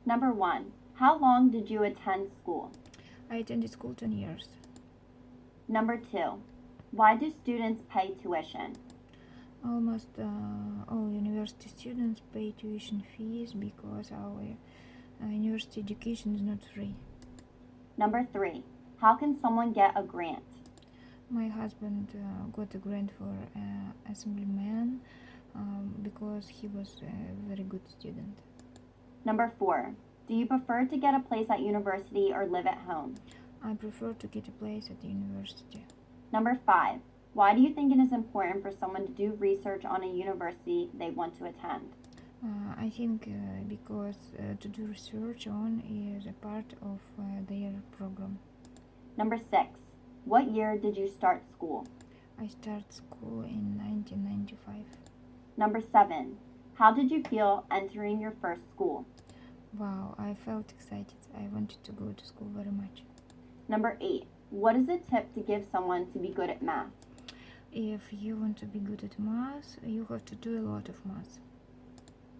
Number 1. How long did you attend school? I attended school 10 years. Number 2. Why do students pay tuition? Almost all university students pay tuition fees because our university education is not free. Number 3. How can someone get a grant? My husband got a grant for assemblyman because he was a very good student. Number 4. Do you prefer to get a place at university or live at home? I prefer to get a place at the university. Number 5. Why do you think it is important for someone to do research on a university they want to attend? I think because to do research on is a part of their program. Number 6. What year did you start school? I started school in 1995. Number 7. How did you feel entering your first school? Wow, I felt excited. I wanted to go to school very much. Number 8. What is a tip to give someone to be good at math? If you want to be good at math, you have to do a lot of math.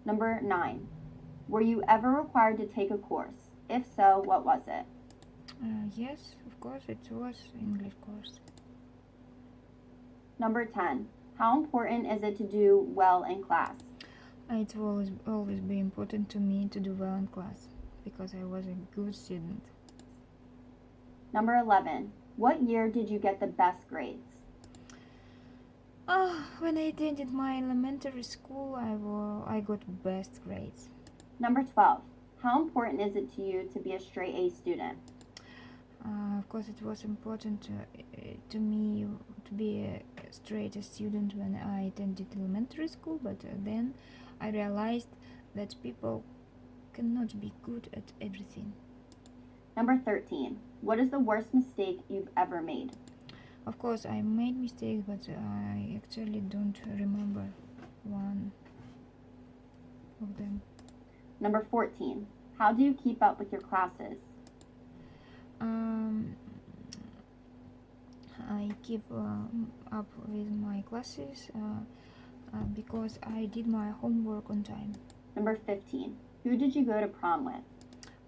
Number 9. Were you ever required to take a course? If so, what was it? Yes, of course, it was English course. Number 10. How important is it to do well in class? It will always be important to me to do well in class because I was a good student. Number 11. What year did you get the best grades? When I attended my elementary school, I got best grades. Number 12. How important is it to you to be a straight A student? Of course, it was important to me to be a straight A student when I attended elementary school, but then I realized that people cannot be good at everything. Number 13. What is the worst mistake you've ever made? Of course, I made mistakes, but I actually don't remember one of them. Number 14. How do you keep up with your classes? I keep up with my classes because I did my homework on time. Number 15. Who did you go to prom with?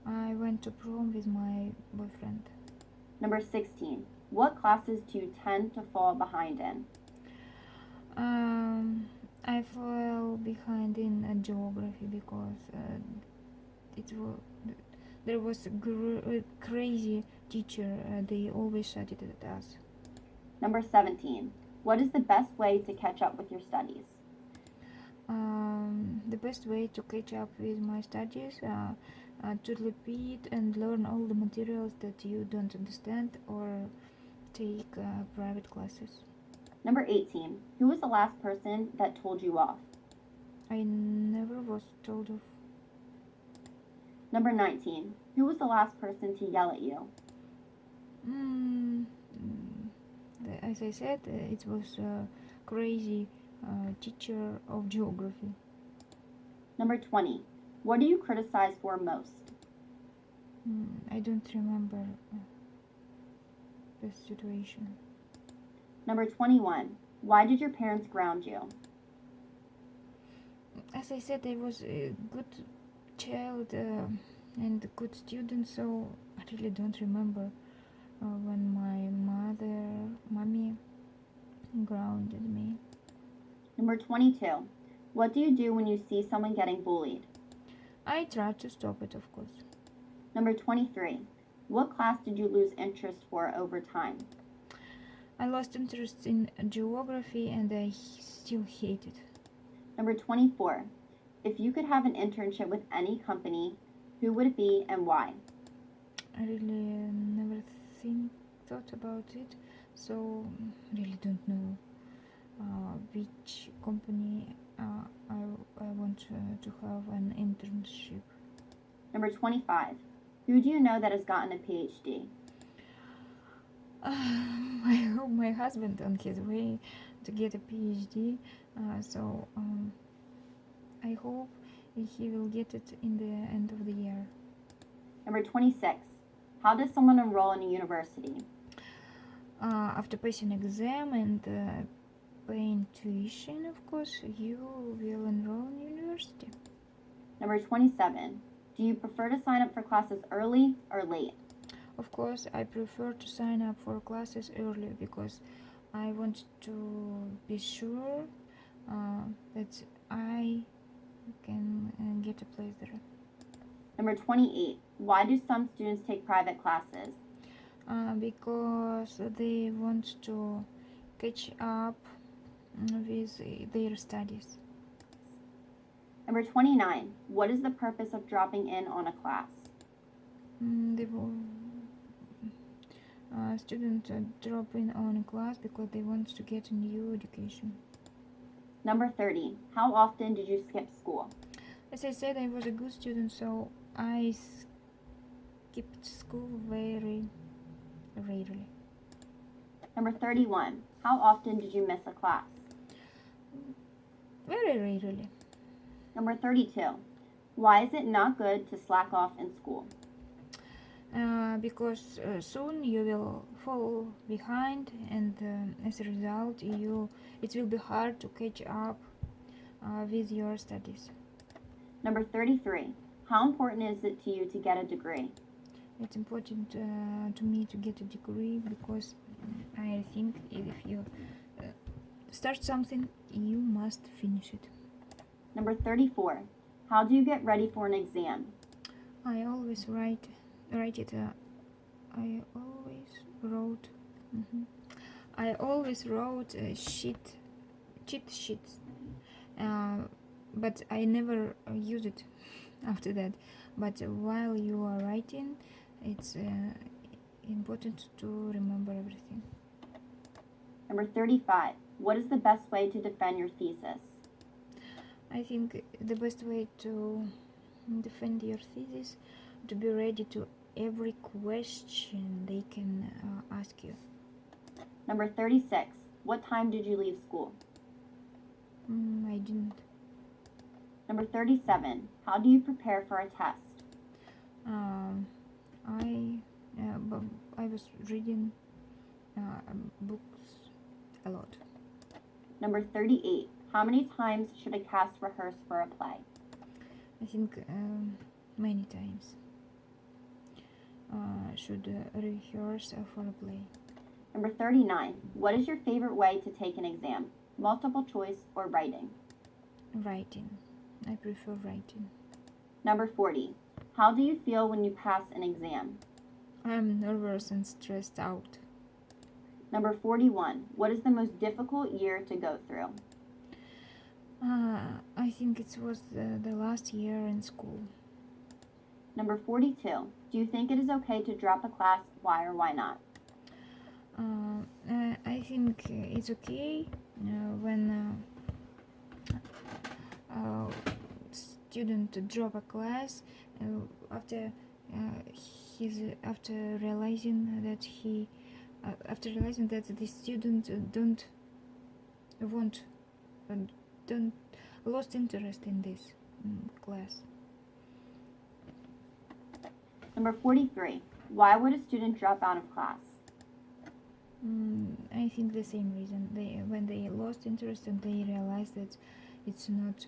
I went to prom with my boyfriend. Number 16. What classes do you tend to fall behind in? I fell behind in geography because there was a crazy teacher. They always shouted at us. Number 17. What is the best way to catch up with your studies? The best way to catch up with my studies to repeat and learn all the materials that you don't understand or take private classes. Number 18. Who was the last person that told you off? I never was told of. Number 19. Who was the last person to yell at you? As I said, it was a crazy teacher of geography. Number 20. What do you criticize for most? I don't remember the situation. Number 21. Why did your parents ground you? As I said, I was a good child and a good student, so I really don't remember when my mommy grounded me. Number 22. What do you do when you see someone getting bullied? I tried to stop it, of course. Number 23. What class did you lose interest for over time? I lost interest in geography and I still hate it. Number 24. If you could have an internship with any company, who would it be and why? I really never thought about it, so really don't know which company I want to have an internship. Number 25. Who do you know that has gotten a PhD? My husband on his way to get a PhD, so I hope he will get it in the end of the year. Number 26. How does someone enroll in a university? After passing exam and paying tuition, of course, you will enroll in university. Number 27. Do you prefer to sign up for classes early or late? Of course, I prefer to sign up for classes early because I want to be sure that I can get a place there. Number 28. Why do some students take private classes? Because they want to catch up with their studies. Number 29. What is the purpose of dropping in on a class? The students drop in on a class because they want to get a new education. Number 30. How often did you skip school? As I said, I was a good student, so I skipped school very rarely. Number 31. How often did you miss a class? Very rarely. Number 32. Why is it not good to slack off in school? Because soon you will fall behind, and as a result, it will be hard to catch up with your studies. Number 33. How important is it to you to get a degree? It's important to me to get a degree because I think if you start something, you must finish it. Number 34. How do you get ready for an exam? I always write it. I always wrote. I always wrote cheat sheets, but I never use it after that. But while you are writing, it's important to remember everything. Number 35. What is the best way to defend your thesis? I think the best way to defend your thesis to be ready to every question they can ask you. Number 36. What time did you leave school? I didn't. Number 37. How do you prepare for a test? I was reading books a lot. Number 38. How many times should a cast rehearse for a play? I think many times should rehearse for a play. Number 39. What is your favorite way to take an exam? Multiple choice or writing? Writing. I prefer writing. Number 40. How do you feel when you pass an exam? I'm nervous and stressed out. Number 41. What is the most difficult year to go through? I think it was the last year in school. Number 42. Do you think it is okay to drop a class? Why or why not? I think it's okay when student drop a class after realizing that the student don't lost interest in this class. Number 43. Why would a student drop out of class? I think the same reason. When they lost interest and they realize that it's not.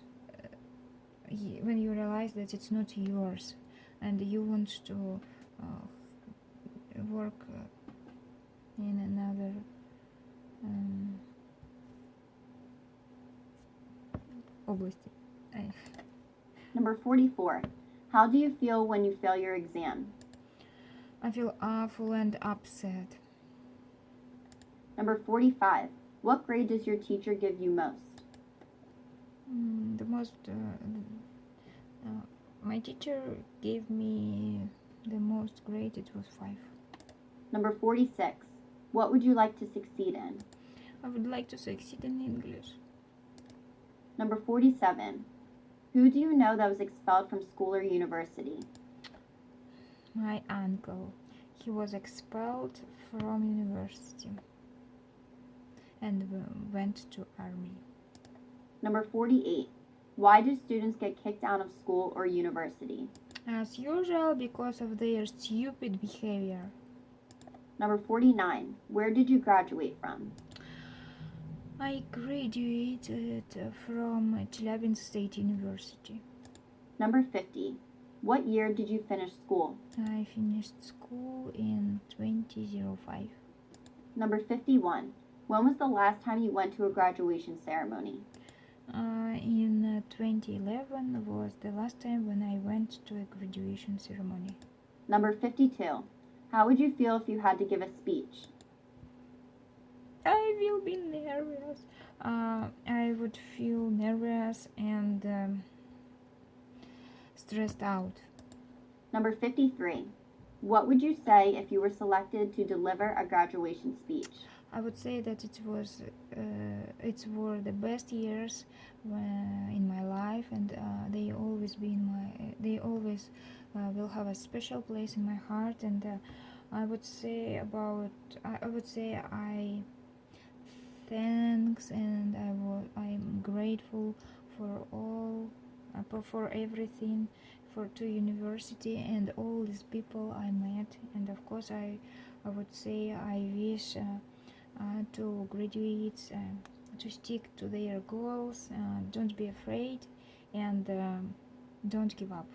When you realize that it's not yours, and you want to work in another области. Number 44. How do you feel when you fail your exam? I feel awful and upset. Number 45. What grade does your teacher give you most? My teacher gave me the most grade. It was 5. Number 46. What would you like to succeed in? I would like to succeed in English. Number 47. Who do you know that was expelled from school or university? My uncle. He was expelled from university and went to army. Number 48. Why do students get kicked out of school or university? As usual, because of their stupid behavior. Number 49. Where did you graduate from? I graduated from Chelyabinsk State University. Number 50. What year did you finish school? I finished school in 2005. Number 51. When was the last time you went to a graduation ceremony? In 2011 was the last time when I went to a graduation ceremony. Number 52. How would you feel if you had to give a speech? I will be nervous. I would feel nervous and stressed out. Number 53. What would you say if you were selected to deliver a graduation speech? I would say that it were the best years in my life, and they always will have a special place in my heart. And I would say I thanks, and I'm grateful for all for everything, for to university and all these people I met. And of course I would say I wish to graduates to stick to their goals, don't be afraid, and don't give up.